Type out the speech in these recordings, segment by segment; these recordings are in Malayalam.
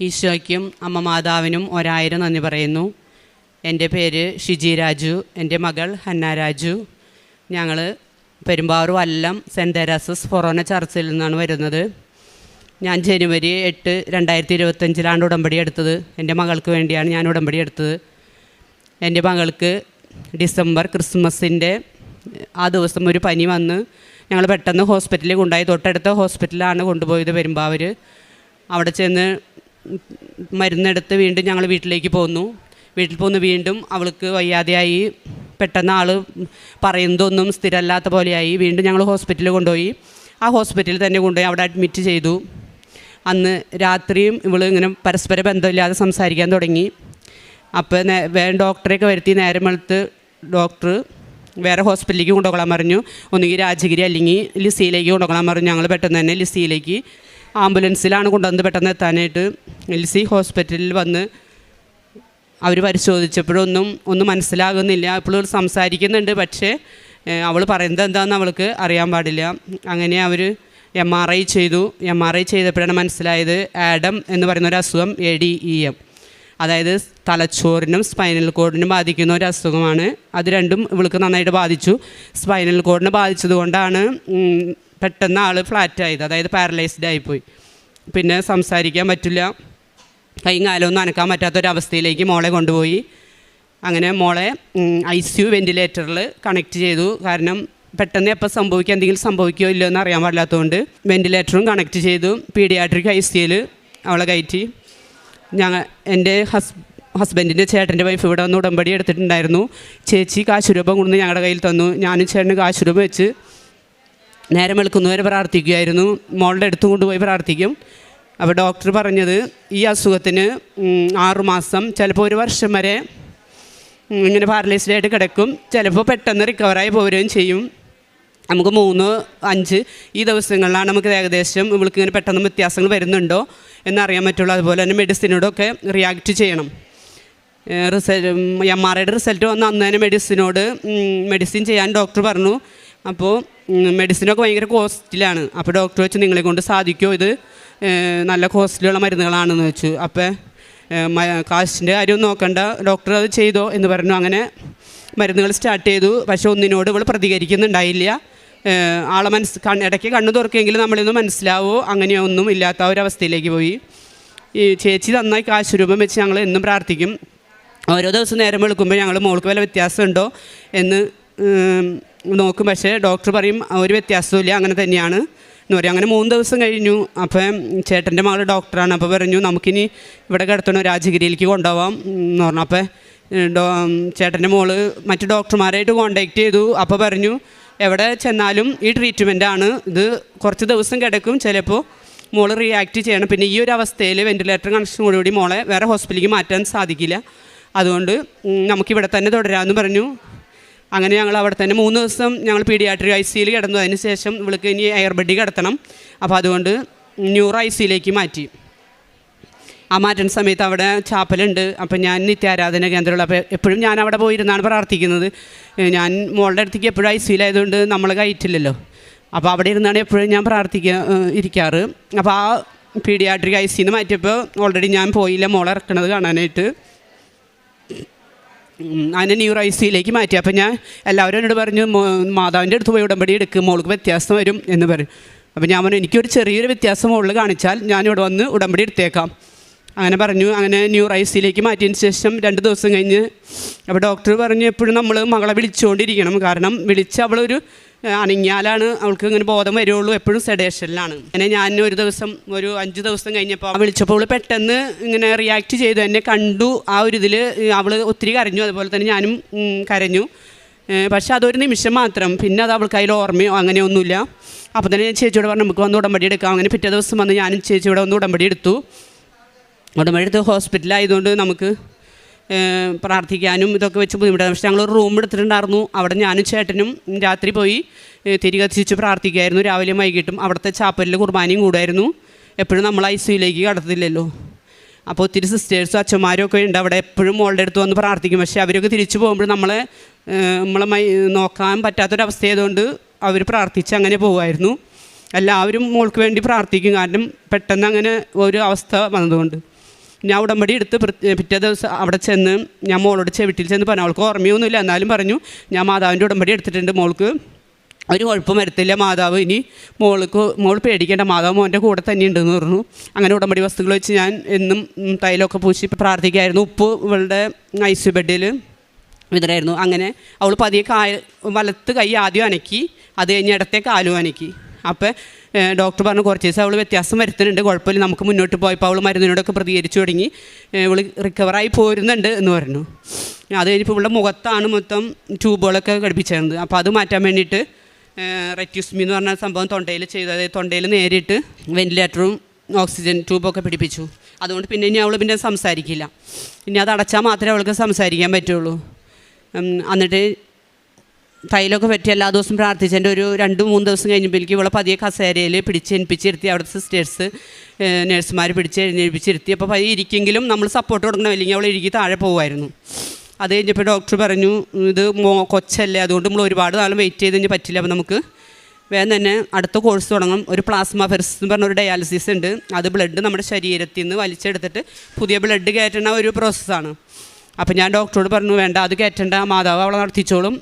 ഈശോയ്ക്കും അമ്മ മാതാവിനും 1000 നന്ദി പറയുന്നു. എൻ്റെ പേര് ഷിജി രാജു, എൻ്റെ മകൾ ഹന്ന രാജു. ഞങ്ങൾ പെരുമ്പാവൂർ വല്ലം സെൻറ്റ് തെരേസസ് ഫൊറോന ചർച്ചിൽ നിന്നാണ് വരുന്നത്. ഞാൻ ജനുവരി 8, 2025 ഉടമ്പടി എടുത്തത്. എൻ്റെ മകൾക്ക് വേണ്ടിയാണ് ഞാൻ ഉടമ്പടി എടുത്തത്. എൻ്റെ മകൾക്ക് ഡിസംബർ ക്രിസ്മസിൻ്റെ ആ ദിവസം ഒരു പനി വന്ന് ഞങ്ങൾ പെട്ടെന്ന് ഹോസ്പിറ്റലിൽ കൊണ്ടുപോയി. തൊട്ടടുത്ത ഹോസ്പിറ്റലിലാണ് കൊണ്ടുപോയത്, പെരുമ്പാവൂർ. അവിടെ ചെന്ന് മരുന്നെടുത്ത് വീണ്ടും ഞങ്ങൾ വീട്ടിലേക്ക് പോന്നു. വീട്ടിൽ പോന്ന് വീണ്ടും അവൾക്ക് വയ്യാതെയായി. പെട്ടെന്ന് ആൾ പറയുന്നതൊന്നും സ്ഥിരമല്ലാത്ത പോലെയായി. വീണ്ടും ഞങ്ങൾ ഹോസ്പിറ്റലിൽ കൊണ്ടുപോയി. ആ ഹോസ്പിറ്റലിൽ തന്നെ കൊണ്ടുപോയി അവിടെ അഡ്മിറ്റ് ചെയ്തു. അന്ന് രാത്രിയും ഇവൾ ഇങ്ങനെ പരസ്പര ബന്ധമില്ലാതെ സംസാരിക്കാൻ തുടങ്ങി. അപ്പോൾ ഡോക്ടറെയൊക്കെ വരുത്തി. നേരം വെളുത്ത് ഡോക്ടർ വേറെ ഹോസ്പിറ്റലിലേക്ക് കൊണ്ടുപോകാൻ പറഞ്ഞു. ഒന്നുകിൽ രാജഗിരി അല്ലെങ്കിൽ ലിസിയിലേക്ക് കൊണ്ടുപോകാൻ പറഞ്ഞു. ഞങ്ങൾ പെട്ടെന്ന് തന്നെ ലിസിയിലേക്ക് ആംബുലൻസിലാണ് കൊണ്ടുവന്ന് പെട്ടെന്ന് എത്താനായിട്ട്. ലിസി ഹോസ്പിറ്റലിൽ വന്ന് അവർ പരിശോധിച്ചപ്പോഴൊന്നും മനസ്സിലാകുന്നില്ല. ഇപ്പോഴും സംസാരിക്കുന്നുണ്ട്, പക്ഷേ അവൾ പറയുന്നത് എന്താണെന്ന് അവൾക്ക് അറിയാൻ പാടില്ല. അങ്ങനെ അവർ MRI ചെയ്തു. MRI ചെയ്തപ്പോഴാണ് മനസ്സിലായത് ആഡം എന്ന് പറയുന്ന ഒരു അസുഖം, ADEM, അതായത് തലച്ചോറിനും സ്പൈനൽ കോഡിനും ബാധിക്കുന്ന ഒരു അസുഖമാണ്. അത് രണ്ടും ഇവൾക്ക് നന്നായിട്ട് ബാധിച്ചു. സ്പൈനൽ കോഡിന് ബാധിച്ചത് കൊണ്ടാണ് പെട്ടെന്ന് ആൾ ഫ്ലാറ്റായത്, അതായത് പാരലൈസ്ഡ് ആയിപ്പോയി. പിന്നെ സംസാരിക്കാൻ പറ്റില്ല, കൈയും കാലമൊന്നും അനക്കാൻ പറ്റാത്തൊരവസ്ഥയിലേക്ക് മോളെ കൊണ്ടുപോയി. അങ്ങനെ മോളെ ICU വെൻറ്റിലേറ്ററിൽ കണക്ട് ചെയ്തു. കാരണം പെട്ടെന്ന് എപ്പോൾ എന്തെങ്കിലും സംഭവിക്കുകയോ ഇല്ലയോ എന്ന് അറിയാൻ പാടില്ലാത്തതുകൊണ്ട് വെൻറ്റിലേറ്ററും കണക്ട് ചെയ്തു. പീഡിയാട്രിക് ICUയിൽ അവളെ കയറ്റി. എൻ്റെ ഹസ്ബൻഡിൻ്റെ ചേട്ടൻ്റെ വൈഫ് ഇവിടെ വന്ന് ഉടമ്പടി എടുത്തിട്ടുണ്ടായിരുന്നു. ചേച്ചി കാശുരൂപം കൊണ്ടുവന്ന് ഞങ്ങളുടെ കയ്യിൽ തന്നു. ഞാനും ചേട്ടന് കാശുരൂപം വെച്ച് നേരം വെളുക്കുന്നവരെ പ്രാർത്ഥിക്കുമായിരുന്നു. മോളുടെ അടുത്ത് കൊണ്ടുപോയി പ്രാർത്ഥിക്കും. അപ്പോൾ ഡോക്ടർ പറഞ്ഞത് ഈ അസുഖത്തിന് 6 മാസം, ചിലപ്പോൾ 1 വർഷം വരെ ഇങ്ങനെ പാരലൈസ്ഡ് ആയിട്ട് കിടക്കും. ചിലപ്പോൾ പെട്ടെന്ന് റിക്കവറായി പോരുകയും ചെയ്യും. നമുക്ക് 3, 5 ഈ ദിവസങ്ങളിലാണ് നമുക്ക് ഏകദേശം ഇവൾക്ക് ഇങ്ങനെ പെട്ടെന്ന് വ്യത്യാസങ്ങൾ വരുന്നുണ്ടോ എന്നറിയാൻ പറ്റുള്ളൂ. അതുപോലെ തന്നെ മെഡിസിനോടൊക്കെ റിയാക്റ്റ് ചെയ്യണം. MRIയുടെ റിസൾട്ട് വന്ന് അന്ന് തന്നെ മെഡിസിൻ ചെയ്യാൻ ഡോക്ടർ പറഞ്ഞു. അപ്പോൾ മെഡിസിനൊക്കെ ഭയങ്കര കോസ്റ്റിലാണ്. അപ്പോൾ ഡോക്ടർ വെച്ച് നിങ്ങളെ കൊണ്ട് സാധിക്കുമോ, ഇത് നല്ല കോസ്റ്റ്ലിയുള്ള മരുന്നുകളാണെന്ന് വെച്ചു. അപ്പോൾ കാശിൻ്റെ കാര്യം നോക്കണ്ട, ഡോക്ടർ അത് ചെയ്തോ എന്ന് പറഞ്ഞു. അങ്ങനെ മരുന്നുകൾ സ്റ്റാർട്ട് ചെയ്തു. പക്ഷേ ഒന്നിനോട് ഇവൾ പ്രതികരിക്കുന്നുണ്ടായില്ല. ആളെ ഇടയ്ക്ക് കണ്ണു തുറക്കുമെങ്കിലും നമ്മളൊന്നും മനസ്സിലാവോ, അങ്ങനെയൊന്നും ഇല്ലാത്ത ഒരവസ്ഥയിലേക്ക് പോയി. ഈ ചേച്ചി നന്നായി കാശുരൂപം വെച്ച് ഞങ്ങൾ എന്നും പ്രാർത്ഥിക്കും. ഓരോ ദിവസം നേരം വെളുക്കുമ്പോൾ ഞങ്ങൾ മോൾക്ക് വല്ല വ്യത്യാസമുണ്ടോ എന്ന് നോക്കും. പക്ഷേ ഡോക്ടർ പറയും ഒരു വ്യത്യാസമില്ല, അങ്ങനെ തന്നെയാണ് എന്ന് പറയും. അങ്ങനെ 3 ദിവസം കഴിഞ്ഞു. അപ്പം ചേട്ടൻ്റെ മകൾ ഡോക്ടറാണ്. അപ്പോൾ പറഞ്ഞു നമുക്കിനി ഇവിടെ കിടത്തണോ, രാജഗിരിയിലേക്ക് കൊണ്ടുപോകാം എന്ന് പറഞ്ഞു. അപ്പോൾ ചേട്ടൻ്റെ മോള് മറ്റ് ഡോക്ടർമാരായിട്ട് കോണ്ടാക്ട് ചെയ്തു. അപ്പോൾ പറഞ്ഞു എവിടെ ചെന്നാലും ഈ ട്രീറ്റ്മെൻറ്റാണ്, ഇത് കുറച്ച് ദിവസം കിടക്കും, ചിലപ്പോൾ മോള് റിയാക്റ്റ് ചെയ്യണം. പിന്നെ ഈ ഒരു അവസ്ഥയിൽ വെൻറ്റിലേറ്റർ കണക്ഷനോടുകൂടി മോളെ വേറെ ഹോസ്പിറ്റലിലേക്ക് മാറ്റാൻ സാധിക്കില്ല, അതുകൊണ്ട് നമുക്കിവിടെ തന്നെ തുടരാമെന്ന് പറഞ്ഞു. അങ്ങനെ ഞങ്ങൾ അവിടെ തന്നെ 3 ദിവസം ഞങ്ങൾ പീഡിയാട്രിക് ICUയിൽ കിടന്നു. അതിന് ശേഷം ഇവൾക്ക് ഇനി എയർബെഡിൽ കിടത്തണം. അപ്പോൾ അതുകൊണ്ട് ന്യൂറോ ICUയിലേക്ക് മാറ്റി. ആ മാറ്റുന്ന സമയത്ത് അവിടെ ചാപ്പലുണ്ട്. അപ്പോൾ ഞാൻ നിത്യാരാധന കേന്ദ്രമുള്ള, അപ്പോൾ എപ്പോഴും ഞാൻ അവിടെ പോയിരുന്നാണ് പ്രാർത്ഥിക്കുന്നത്. ഞാൻ മോളുടെ അടുത്തേക്ക് എപ്പോഴും ICUയിലായതുകൊണ്ട് നമ്മൾ കയറ്റില്ലല്ലോ. അപ്പോൾ അവിടെ ഇരുന്നാണ് എപ്പോഴും ഞാൻ ഇരിക്കാറ്. അപ്പോൾ ആ പീഡിയാട്രിക് ICUന്ന് മാറ്റിയപ്പോൾ ഓൾറെഡി ഞാൻ പോയില്ല മോളെ ഇറക്കണത് കാണാനായിട്ട്. അതിനെ ന്യൂറോ ICUയിലേക്ക് മാറ്റി. അപ്പോൾ ഞാൻ എല്ലാവരും എന്നോട് പറഞ്ഞു മാതാവിൻ്റെ അടുത്ത് പോയി ഉടമ്പടി എടുക്കും, മോൾക്ക് വ്യത്യാസം വരും എന്ന് പറയും. അപ്പോൾ ഞാൻ പറഞ്ഞു എനിക്കൊരു ചെറിയൊരു വ്യത്യാസം മുകളിൽ കാണിച്ചാൽ ഞാനിവിടെ വന്ന് ഉടമ്പടി എടുത്തേക്കാം അങ്ങനെ പറഞ്ഞു. അങ്ങനെ ന്യൂറോ ICUയിലേക്ക് മാറ്റിയതിന് ശേഷം 2 ദിവസം കഴിഞ്ഞ് അപ്പോൾ ഡോക്ടർ പറഞ്ഞു എപ്പോഴും നമ്മൾ മകളെ വിളിച്ചുകൊണ്ടിരിക്കണം, കാരണം വിളിച്ച് അവളൊരു അനങ്ങിയാലാണ് അവൾക്ക് ഇങ്ങനെ ബോധം വരുള്ളൂ, എപ്പോഴും സെഡേഷനിലാണ്. അങ്ങനെ ഞാൻ ഒരു 5 ദിവസം കഴിഞ്ഞപ്പോൾ വിളിച്ചപ്പോൾ അവൾ പെട്ടെന്ന് ഇങ്ങനെ റിയാക്ട് ചെയ്തു, എന്നെ കണ്ടു. ആ ഒരു ഇതിൽ അവൾ ഒത്തിരി കരഞ്ഞു, അതുപോലെ തന്നെ ഞാനും കരഞ്ഞു. പക്ഷെ അതൊരു നിമിഷം മാത്രം, പിന്നെ അത് അവൾക്ക് അതിൽ ഓർമ്മയോ അങ്ങനെയൊന്നുമില്ല. അപ്പോൾ തന്നെ ഞാൻ ചേച്ചിയോട് പറഞ്ഞു നമുക്ക് വന്ന് ഉടമ്പടി എടുക്കാം. അങ്ങനെ പിറ്റേ ദിവസം വന്ന് ഞാനും ചേച്ചിയോടെ വന്ന് ഉടമ്പടി എടുത്തു. ഉടമ്പടി എടുത്ത് ഹോസ്പിറ്റലായതുകൊണ്ട് നമുക്ക് പ്രാർത്ഥിക്കാനും ഇതൊക്കെ വെച്ച് ബുദ്ധിമുട്ടാണ്. പക്ഷേ ഞങ്ങളൊരു റൂം എടുത്തിട്ടുണ്ടായിരുന്നു. അവിടെ ഞാനും ചേട്ടനും രാത്രി പോയി തിരികെ എത്തിച്ച് പ്രാർത്ഥിക്കുമായിരുന്നു. രാവിലെയും വൈകിട്ടും അവിടുത്തെ ചാപ്പലിൽ കുർബാനയും കൂടുമായിരുന്നു. എപ്പോഴും നമ്മൾ ICUയിലേക്ക് കടത്തില്ലല്ലോ. അപ്പോൾ ഒത്തിരി സിസ്റ്റേഴ്സും അച്ഛന്മാരും ഒക്കെ ഉണ്ട് അവിടെ, എപ്പോഴും മോളുടെ അടുത്ത് വന്ന് പ്രാർത്ഥിക്കും. പക്ഷേ അവരൊക്കെ തിരിച്ചു പോകുമ്പോൾ നമ്മളെ നോക്കാൻ പറ്റാത്തൊരവസ്ഥയായതുകൊണ്ട് അവർ പ്രാർത്ഥിച്ച് അങ്ങനെ പോകുമായിരുന്നു. എല്ലാവരും മോൾക്ക് വേണ്ടി പ്രാർത്ഥിക്കും, കാരണം പെട്ടെന്ന് അങ്ങനെ ഒരു അവസ്ഥ വന്നതുകൊണ്ട്. ഞാൻ ഉടമ്പടി എടുത്ത് പിറ്റേ ദിവസം അവിടെ ചെന്ന് ഞാൻ മോളോട് വീട്ടിൽ ചെന്ന് പറഞ്ഞു. അവൾക്ക് ഓർമ്മയൊന്നുമില്ല, എന്നാലും പറഞ്ഞു ഞാൻ മാതാവിൻ്റെ ഉടമ്പടി എടുത്തിട്ടുണ്ട്, മോൾക്ക് ഒരു കുഴപ്പം വരത്തില്ല, മാതാവ് ഇനി മോൾ പേടിക്കേണ്ട, മാതാവ് മോൻ്റെ കൂടെ തന്നെ ഉണ്ടെന്ന് പറഞ്ഞു. അങ്ങനെ ഉടമ്പടി വസ്തുക്കൾ വെച്ച് ഞാൻ എന്നും തൈലമൊക്കെ പൂശി പ്രാർത്ഥിക്കായിരുന്നു. ഉപ്പ് ഇവളുടെ ഐസി ബെഡിൽ വിതറായിരുന്നു. അങ്ങനെ അവൾ പതിയെ വലത്ത് കൈ ആദ്യം അനക്കി, അത് കഴിഞ്ഞ് ഇടത്തെ കാലും അനക്കി. അപ്പോൾ ഡോക്ടർ പറഞ്ഞു കുറച്ച് ദിവസം അവൾ വ്യത്യാസം വരുത്തുന്നുണ്ട്, കുഴപ്പമില്ല, നമുക്ക് മുന്നോട്ട് പോയപ്പോൾ അവൾ മരുന്നിനോടൊക്കെ പ്രതികരിച്ചു തുടങ്ങി, ഇവൾ റിക്കവറായി പോരുന്നുണ്ട് എന്ന് പറഞ്ഞു. അത് കഴിഞ്ഞപ്പോൾ ഇവളുടെ മുഖത്താണ് മൊത്തം ട്യൂബുകളൊക്കെ ഘടിപ്പിച്ചിരുന്നത്. അപ്പോൾ അത് മാറ്റാൻ വേണ്ടിയിട്ട് റെറ്റ്യൂസ്മി എന്ന് പറഞ്ഞ സംഭവം തൊണ്ടയിൽ ചെയ്തു. അതായത് തൊണ്ടയിൽ നേരിട്ട് വെൻറ്റിലേറ്ററും ഓക്സിജൻ ട്യൂബൊക്കെ പിടിപ്പിച്ചു. അതുകൊണ്ട് പിന്നെ ഇനി അവൾ പിന്നെ സംസാരിക്കില്ല. ഇനി അത് അടച്ചാൽ മാത്രമേ അവൾക്ക് സംസാരിക്കാൻ പറ്റുള്ളൂ. എന്നിട്ട് തൈലമൊക്കെ പറ്റി എല്ലാ ദിവസവും പ്രാർത്ഥിച്ചതിൻ്റെ ഒരു 2-3 ദിവസം കഴിഞ്ഞപ്പോഴേക്കും ഇവളെ പതിയെ കസേരയിൽ പിടിച്ചെഴുപ്പിച്ചിരുത്തി. അവിടുത്തെ സിസ്റ്റേഴ്സ് നഴ്സുമാർ എഴുന്നേൽപ്പിച്ചിരുത്തി. അപ്പോൾ പതിയെ ഇരിക്കെങ്കിലും നമ്മൾ സപ്പോർട്ട് കൊടുക്കണം, അല്ലെങ്കിൽ അവൾ ഇഴുകി താഴെ പോകുമായിരുന്നു. അത് കഴിഞ്ഞപ്പോൾ ഡോക്ടർ പറഞ്ഞു ഇത് കൊച്ചല്ലേ, അതുകൊണ്ട് നമ്മൾ ഒരുപാട് നാളും വെയിറ്റ് ചെയ്ത് കഴിഞ്ഞാൽ പറ്റില്ല, അപ്പോൾ നമുക്ക് വേഗം തന്നെ അടുത്ത കോഴ്സ് തുടങ്ങും. ഒരു പ്ലാസ്മ ഫെറിസ് എന്ന് പറഞ്ഞൊരു ഡയാലിസിസ് ഉണ്ട്. അത് ബ്ലഡ് നമ്മുടെ ശരീരത്തിൽ നിന്ന് വലിച്ചെടുത്തിട്ട് പുതിയ ബ്ലഡ് കയറ്റുന്ന ഒരു പ്രോസസ്സാണ്. അപ്പോൾ ഞാൻ ഡോക്ടറോട് പറഞ്ഞു വേണ്ട, അത് കയറ്റേണ്ട, മാതാവ് അവളെ നടത്തിച്ചോളും,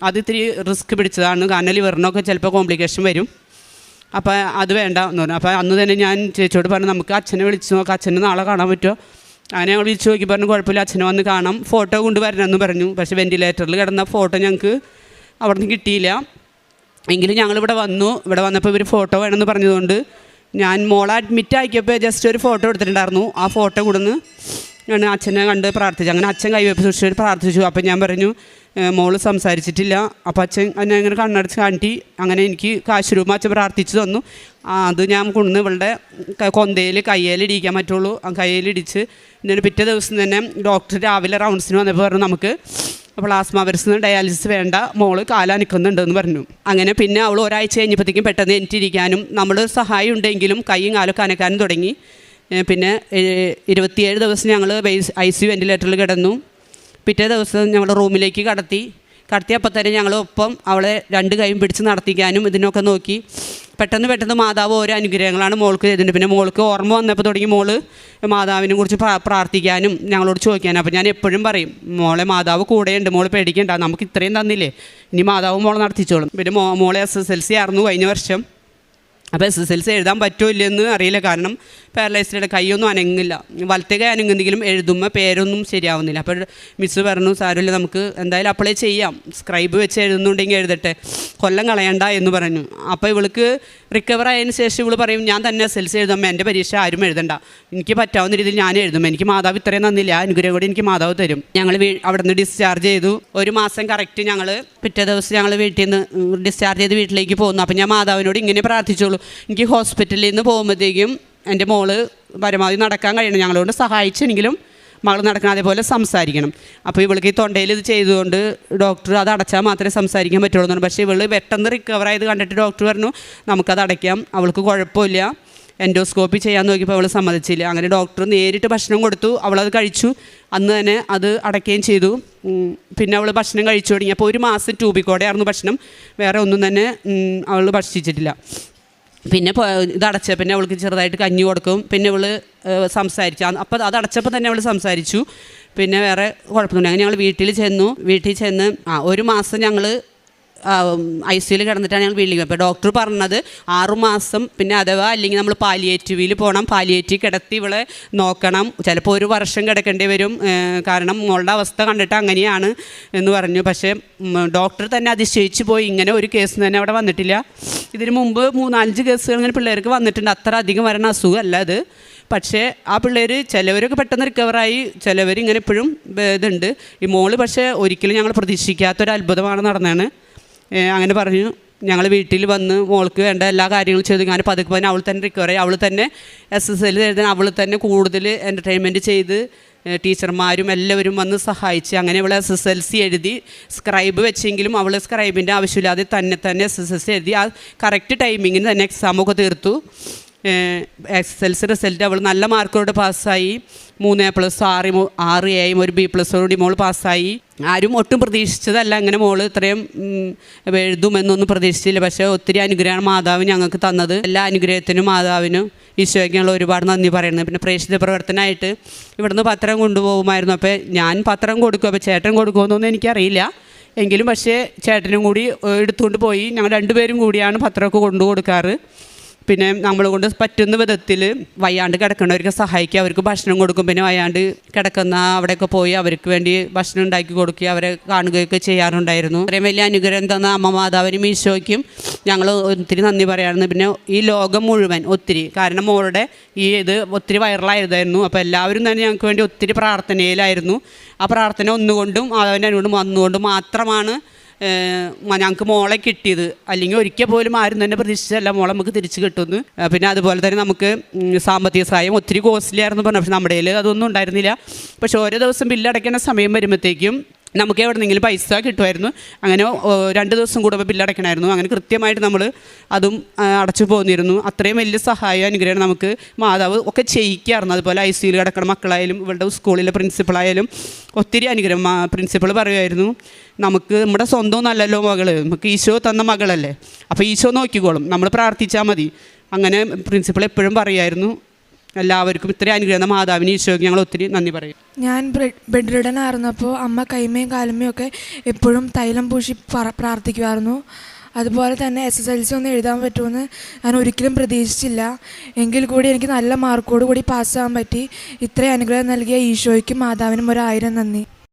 അത് ഇത്തിരി റിസ്ക് പിടിച്ചതാണ്, കാരണം ലിവറിനൊക്കെ ചിലപ്പോൾ കോംപ്ലിക്കേഷൻ വരും, അപ്പോൾ അത് വേണ്ട എന്ന് പറഞ്ഞു. അപ്പോൾ അന്ന് തന്നെ ഞാൻ ചേച്ചിയോട് പറഞ്ഞു നമുക്ക് അച്ഛനെ വിളിച്ച് നോക്കാം, അച്ഛനെ നാളെ കാണാൻ പറ്റുമോ. അങ്ങനെ ഞങ്ങൾ വിളിച്ച് നോക്കി പറഞ്ഞു കുഴപ്പമില്ല, അച്ഛനെ വന്ന് കാണാം, ഫോട്ടോ കൊണ്ടുവരണമെന്ന് പറഞ്ഞു. പക്ഷേ വെൻറ്റിലേറ്ററിൽ കിടന്ന ഫോട്ടോ ഞങ്ങൾക്ക് അവിടെ നിന്ന് കിട്ടിയില്ല. എങ്കിലും ഞങ്ങളിവിടെ വന്നു. ഇവിടെ വന്നപ്പോൾ ഇവർ ഫോട്ടോ വേണമെന്ന് പറഞ്ഞതുകൊണ്ട് ഞാൻ മോളെ അഡ്മിറ്റ് ആക്കിയപ്പോൾ ജസ്റ്റ് ഒരു ഫോട്ടോ എടുത്തിട്ടുണ്ടായിരുന്നു. ആ ഫോട്ടോ കൊടുന്ന് ഞാൻ അച്ഛനെ കണ്ട് പ്രാർത്ഥിച്ചു. അങ്ങനെ അച്ഛൻ കൈവയ്പ്പ് സൂക്ഷിച്ച് പ്രാർത്ഥിച്ചു. അപ്പോൾ ഞാൻ പറഞ്ഞു മോള് സംസാരിച്ചിട്ടില്ല. അപ്പോൾ അച്ഛൻ എന്നെ ഇങ്ങനെ കണ്ണടച്ച് കാട്ടി അങ്ങനെ എനിക്ക് കാശ് രൂപ അച്ഛൻ പ്രാർത്ഥിച്ചു തന്നു. അത് ഞാൻ കൊണ്ടുവന്ന് ഇവളുടെ കൊന്തയിൽ കയ്യിലിടിക്കാൻ പറ്റുള്ളൂ. ആ കയ്യിലിടിച്ച് ഇതിന് പിറ്റേ ദിവസം തന്നെ ഡോക്ടർ രാവിലെ റൗണ്ട്സിന് വന്നപ്പോൾ പറഞ്ഞു നമുക്ക് പ്ലാസ്മ ഫെറിസ് ഡയാലിസിസ് വേണ്ട, മോള് കാലനക്കുന്നുണ്ടെന്ന് പറഞ്ഞു. അങ്ങനെ പിന്നെ അവൾ ഒരാഴ്ച കഴിഞ്ഞപ്പോഴത്തേക്കും പെട്ടെന്ന് എനിറ്റിരിക്കാനും നമ്മൾ സഹായം ഉണ്ടെങ്കിലും കൈയും കാലൊക്കെ അനക്കാനും തുടങ്ങി. പിന്നെ 27 ദിവസം ഞങ്ങൾ ICU വെൻറ്റിലേറ്ററിൽ കിടന്നു. പിറ്റേ ദിവസം ഞങ്ങൾ റൂമിലേക്ക് കടത്തിയപ്പോൾ തന്നെ ഞങ്ങൾ ഒപ്പം അവളെ 2 കൈയും പിടിച്ച് നടത്തിക്കാനും ഇതിനൊക്കെ നോക്കി. പെട്ടെന്ന് മാതാവ് ഓരോ അനുഗ്രഹങ്ങളാണ് മോൾക്ക് ചെയ്തിട്ടുണ്ട്. പിന്നെ മോൾക്ക് ഓർമ്മ വന്നപ്പോൾ തുടങ്ങി മോള് മാതാവിനെ കുറിച്ച് പ്രാർത്ഥിക്കാനും ഞങ്ങളോട് ചോദിക്കാനും. അപ്പോൾ ഞാൻ എപ്പോഴും പറയും മോളെ മാതാവ് കൂടെയുണ്ട്, മോള് പേടിക്കണ്ട, നമുക്ക് ഇത്രയും തന്നില്ലേ, ഇനി മാതാവ് മോളെ നടത്തിച്ചോളും. പിന്നെ മോളെ SSLC ആയിരുന്നു കഴിഞ്ഞ വർഷം. അപ്പോൾ SSLC എഴുതാൻ പറ്റുമോ ഇല്ലെന്ന് അറിയില്ല, കാരണം പാരലൈസ്ഡ് കൈയൊന്നും അനങ്ങില്ല, വലത്തെ കൈ അനങ്ങുന്നെങ്കിലും എഴുതുമ്പോൾ പേരൊന്നും ശരിയാവുന്നില്ല. അപ്പോൾ മിസ്സ് പറഞ്ഞു സാരമില്ല, നമുക്ക് എന്തായാലും അപ്ലൈ ചെയ്യാം, സ്ക്രൈബ് വെച്ച് എഴുതുന്നുണ്ടെങ്കിൽ എഴുതട്ടെ, കൊല്ലം കളയണ്ട എന്ന് പറഞ്ഞു. അപ്പോൾ ഇവൾക്ക് റിക്കവർ ആയതിനു ശേഷം ഇവൾ പറയും ഞാൻ തന്നെ SSLC എഴുതുമ്പോൾ എൻ്റെ പരീക്ഷ ആരും എഴുതണ്ട, എനിക്ക് പറ്റാവുന്ന രീതിയിൽ ഞാൻ എഴുതും, എനിക്ക് മാതാവ് ഇത്രയും തന്നില്ല, അനുഗ്രഹം കൂടി എനിക്ക് മാതാവ് തരും. ഞങ്ങൾ അവിടെ നിന്ന് ഡിസ്ചാർജ് ചെയ്തു. 1 മാസം കറക്റ്റ് ഞങ്ങൾ പിറ്റേ ദിവസം ഞങ്ങൾ വീട്ടിൽ നിന്ന് ഡിസ്ചാർജ് ചെയ്ത് വീട്ടിലേക്ക് പോകുന്നു. അപ്പോൾ ഞാൻ മാതാവിനോട് ഇങ്ങനെ പ്രാർത്ഥിച്ചോളൂ, എനിക്ക് ഹോസ്പിറ്റലിൽ നിന്ന് പോകുമ്പോഴത്തേക്കും എൻ്റെ മോള് പരമാവധി നടക്കാൻ കഴിയണം, ഞങ്ങളോട് സഹായിച്ചെങ്കിലും മകൾ നടക്കണം, അതേപോലെ സംസാരിക്കണം. അപ്പോൾ ഇവൾക്ക് ഈ തൊണ്ടയിൽ ഇത് ചെയ്തുകൊണ്ട് ഡോക്ടർ അത് അടച്ചാൽ മാത്രമേ സംസാരിക്കാൻ പറ്റുള്ളൂ എന്ന് പറഞ്ഞു. പക്ഷേ ഇവൾ പെട്ടെന്ന് റിക്കവർ ആയത് കണ്ടിട്ട് ഡോക്ടർ പറഞ്ഞു നമുക്കത് അടയ്ക്കാം, അവൾക്ക് കുഴപ്പമില്ല. എൻഡോസ്കോപ്പി ചെയ്യാൻ നോക്കിയപ്പോൾ അവൾ സമ്മതിച്ചില്ല. അങ്ങനെ ഡോക്ടർ നേരിട്ട് ഭക്ഷണം കൊടുത്തു, അവളത് കഴിച്ചു, അന്ന് തന്നെ അത് അടയ്ക്കുകയും ചെയ്തു. പിന്നെ അവൾ ഭക്ഷണം കഴിച്ചു തുടങ്ങി. അപ്പോൾ 1 മാസം ട്യൂബിക്കോടെ ആയിരുന്നു ഭക്ഷണം, വേറെ ഒന്നും തന്നെ അവൾ ഭക്ഷിച്ചിട്ടില്ല. പിന്നെ ഇത് അടച്ച പിന്നെ അവൾക്ക് ചെറുതായിട്ട് കഞ്ഞി കൊടുക്കും. പിന്നെ അവൾ സംസാരിച്ചു. അപ്പോൾ അത് അടച്ചപ്പോൾ തന്നെ അവൾ സംസാരിച്ചു. പിന്നെ വേറെ കുഴപ്പമൊന്നുമില്ല. അങ്ങനെ ഞങ്ങൾ വീട്ടിൽ ചെന്ന് 1 മാസം ഞങ്ങൾ ICUയിൽ കിടന്നിട്ടാണ് ഞങ്ങൾ വീട്ടിലേക്ക്. അപ്പോൾ ഡോക്ടർ പറഞ്ഞത് 6 മാസം പിന്നെ അഥവാ അല്ലെങ്കിൽ നമ്മൾ പാലിയേറ്റീവിൽ പോകണം, പാലിയേറ്റീവ് കിടത്തി ഇവളെ നോക്കണം, ചിലപ്പോൾ 1 വർഷം കിടക്കേണ്ടി വരും, കാരണം മോളുടെ അവസ്ഥ കണ്ടിട്ട് അങ്ങനെയാണ് എന്ന് പറഞ്ഞു. പക്ഷേ ഡോക്ടർ തന്നെ അതിശയിച്ചു പോയി, ഇങ്ങനെ ഒരു കേസ് തന്നെ അവിടെ വന്നിട്ടില്ല. ഇതിന് മുമ്പ് 3-5 കേസുകൾ ഇങ്ങനെ പിള്ളേർക്ക് വന്നിട്ടുണ്ട്, അത്ര അധികം വരണ അസുഖമല്ല അത്. പക്ഷേ ആ പിള്ളേർ ചിലവരൊക്കെ പെട്ടെന്ന് റിക്കവറായി, ചിലവർ ഇങ്ങനെ ഇപ്പോഴും ഇതുണ്ട്. ഈ മോള് പക്ഷേ ഒരിക്കലും ഞങ്ങൾ പ്രതീക്ഷിക്കാത്തൊരു അത്ഭുതമാണ് നടന്നതാണ്. അങ്ങനെ പറഞ്ഞു. ഞങ്ങൾ വീട്ടിൽ വന്ന് മോൾക്ക് വേണ്ട എല്ലാ കാര്യങ്ങളും ചെയ്തു. ഞാൻ പതുക്കെ അവൾ തന്നെ റിക്കവറായി, അവൾ തന്നെ SSLC എഴുതാൻ അവൾ തന്നെ കൂടുതൽ എൻ്റർടൈൻമെൻറ്റ് ചെയ്ത് ടീച്ചർമാരും എല്ലാവരും വന്ന് സഹായിച്ച് അങ്ങനെ അവൾ SSLC എഴുതി. സ്ക്രൈബ് വെച്ചെങ്കിലും അവൾ സ്ക്രൈബിൻ്റെ ആവശ്യമില്ലാതെ തന്നെ SSLC എഴുതി. ആ കറക്റ്റ് ടൈമിങ്ങിന് തന്നെ എക്സാമൊക്കെ തീർത്തു. SSLC റിസൾട്ട് അവൾ നല്ല മാർക്കോട് പാസ്സായി. 3A+, 6A ഒരു B+ഓടുകൂടി മോൾ പാസ്സായി. ആരും ഒട്ടും പ്രതീക്ഷിച്ചതല്ല അങ്ങനെ മോൾ ഇത്രയും എഴുതുമെന്നൊന്നും പ്രതീക്ഷിച്ചില്ല. പക്ഷേ ഒത്തിരി അനുഗ്രഹമാണ് മാതാവ് ഞങ്ങൾക്ക് തന്നത്. എല്ലാ അനുഗ്രഹത്തിനും മാതാവിനും ഈശോയ്ക്ക് ഞങ്ങൾ ഒരുപാട് നന്ദി പറയുന്നത്. പിന്നെ പ്രേക്ഷിത പ്രവർത്തനമായിട്ട് ഇവിടുന്ന് പത്രം കൊണ്ടുപോകുമായിരുന്നു. അപ്പോൾ ഞാൻ പത്രം കൊടുക്കും, അപ്പോൾ ചേട്ടൻ കൊടുക്കുമെന്നൊന്നും എനിക്കറിയില്ല. എങ്കിലും പക്ഷേ ചേട്ടനും കൂടി എടുത്തുകൊണ്ട് പോയി. ഞങ്ങൾ രണ്ടുപേരും കൂടിയാണ് പത്രമൊക്കെ കൊണ്ടു കൊടുക്കാറ്. പിന്നെ നമ്മളെ കൊണ്ട് പറ്റുന്ന വിധത്തിൽ വയ്യാണ്ട് കിടക്കുന്നവർക്ക് സഹായിക്കുക, അവർക്ക് ഭക്ഷണം കൊടുക്കും. പിന്നെ വയ്യാണ്ട് കിടക്കുന്ന അവിടെയൊക്കെ പോയി അവർക്ക് വേണ്ടി ഭക്ഷണം ഉണ്ടാക്കി കൊടുക്കുക, അവരെ കാണുകയൊക്കെ ചെയ്യാറുണ്ടായിരുന്നു. അത്രയും വലിയ അനുഗ്രഹം തന്ന അമ്മ മാതാവിനും ഈശോയ്ക്കും ഞങ്ങൾ ഒത്തിരി നന്ദി പറയാറുണ്ട്. പിന്നെ ഈ ലോകം മുഴുവൻ ഒത്തിരി, കാരണം മോളുടെ ഇത് ഒത്തിരി വൈറലായതായിരുന്നു. അപ്പോൾ എല്ലാവരും തന്നെ ഞങ്ങൾക്ക് വേണ്ടി ഒത്തിരി പ്രാർത്ഥനയിലായിരുന്നു. ആ പ്രാർത്ഥന ഒന്നുകൊണ്ടും മാതാവിൻ്റെ അനുകൊണ്ടും വന്നുകൊണ്ടും മാത്രമാണ് ഞങ്ങൾക്ക് മോളെ കിട്ടിയത്. അല്ലെങ്കിൽ ഒരിക്കൽ പോലും ആരും തന്നെ പ്രതീക്ഷിച്ചല്ല മോളെ നമുക്ക് തിരിച്ച് കിട്ടുമെന്ന്. പിന്നെ അതുപോലെ തന്നെ നമുക്ക് സാമ്പത്തിക സഹായം ഒത്തിരി കോസ്റ്റ്ലി ആയിരുന്നു പറഞ്ഞു. പക്ഷെ നമ്മുടെ കയ്യിൽ അതൊന്നും ഉണ്ടായിരുന്നില്ല. പക്ഷെ ഓരോ ദിവസം ബില്ലടയ്ക്കുന്ന സമയം വരുമ്പോഴത്തേക്കും നമുക്ക് എവിടെ നിന്നെങ്കിലും പൈസ കിട്ടുമായിരുന്നു. അങ്ങനെ 2 ദിവസം കൂടുമ്പോൾ ബില്ലടയ്ക്കണമായിരുന്നു. അങ്ങനെ കൃത്യമായിട്ട് നമ്മൾ അതും അടച്ചു പോന്നിരുന്നു. അത്രയും വലിയ സഹായം അനുഗ്രഹം നമുക്ക് മാതാവ് ഒക്കെ ചെയ്യിക്കാറുണ്ട്. അതുപോലെ ICUയിൽ കിടക്കുന്ന മക്കളായാലും ഇവളുടെ സ്കൂളിലെ പ്രിൻസിപ്പളായാലും ഒത്തിരി അനുഗ്രഹം. പ്രിൻസിപ്പൾ പറയുമായിരുന്നു, നമുക്ക് നമ്മുടെ സ്വന്തം നല്ലല്ലോ മകൾ, നമുക്ക് ഈശോ തന്ന മകളല്ലേ, അപ്പോൾ ഈശോ നോക്കിക്കോളും, നമ്മൾ പ്രാർത്ഥിച്ചാൽ മതി. അങ്ങനെ പ്രിൻസിപ്പൾ എപ്പോഴും പറയുമായിരുന്നു. എല്ലാവർക്കും ഇത്രയും അനുഗ്രഹം മാതാവിന് ഈശോയ്ക്ക് ഞങ്ങൾ ഒത്തിരി നന്ദി പറയും. ഞാൻ ബെഡ് റിഡൻ ആയിരുന്നപ്പോൾ അമ്മ കൈമയും കാലുമയും ഒക്കെ എപ്പോഴും തൈലം പൂശി പ്രാർത്ഥിക്കുമായിരുന്നു. അതുപോലെ തന്നെ SSLC ഒന്നും എഴുതാൻ പറ്റുമെന്ന് ഞാൻ ഒരിക്കലും പ്രതീക്ഷിച്ചില്ല. എങ്കിൽ കൂടി എനിക്ക് നല്ല മാർക്കോട് കൂടി പാസ്സാകാൻ പറ്റി. ഇത്രയും അനുഗ്രഹം നൽകിയ ഈശോയ്ക്കും മാതാവിനും 1000 നന്ദി.